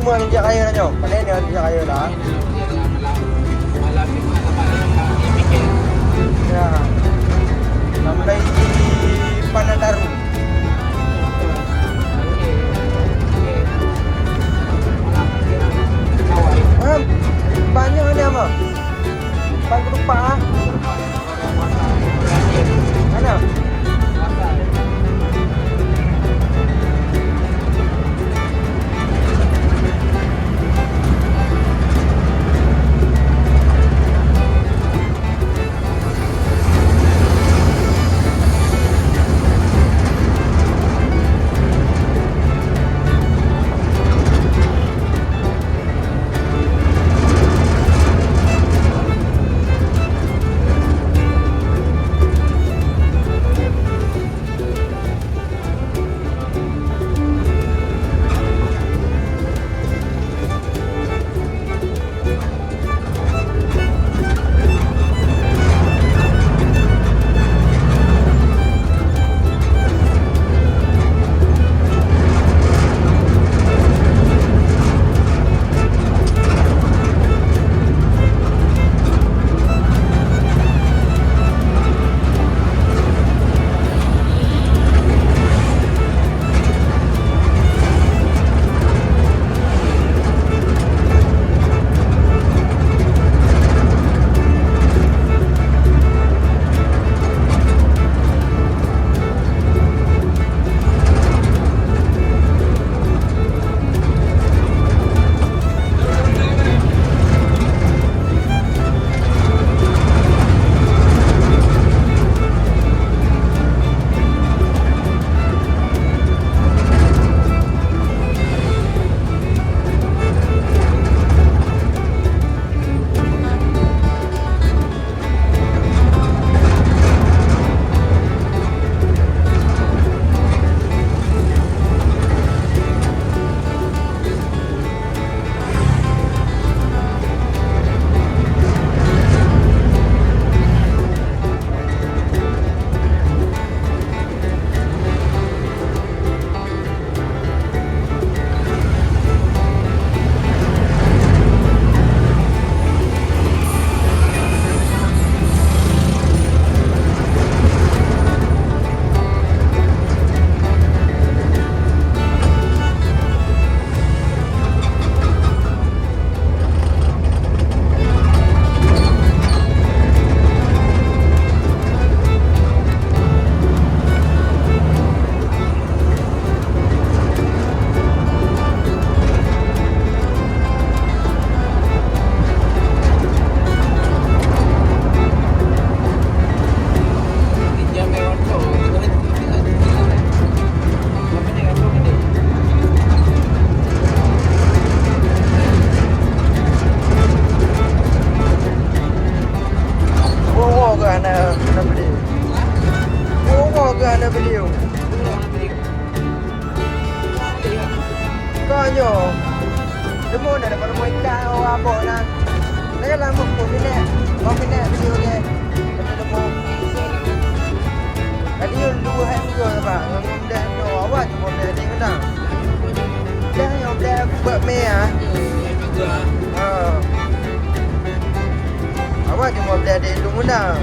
semua minta kayu na nyo. Paling ni minta kayu lah. Ya. Sampai di Panandaru. Banyak ni apa? Banyak lupa. Mana? Konyo. Demo na dapat mo ikan o abo na. Kaya lang mo po pina. Mo pina video ni. Kasi demo. Kali yung luha mo ba? Yung dah no awak mo dah di mana. Dah yung dah buat me ah. Awak cuma dah di lu mana.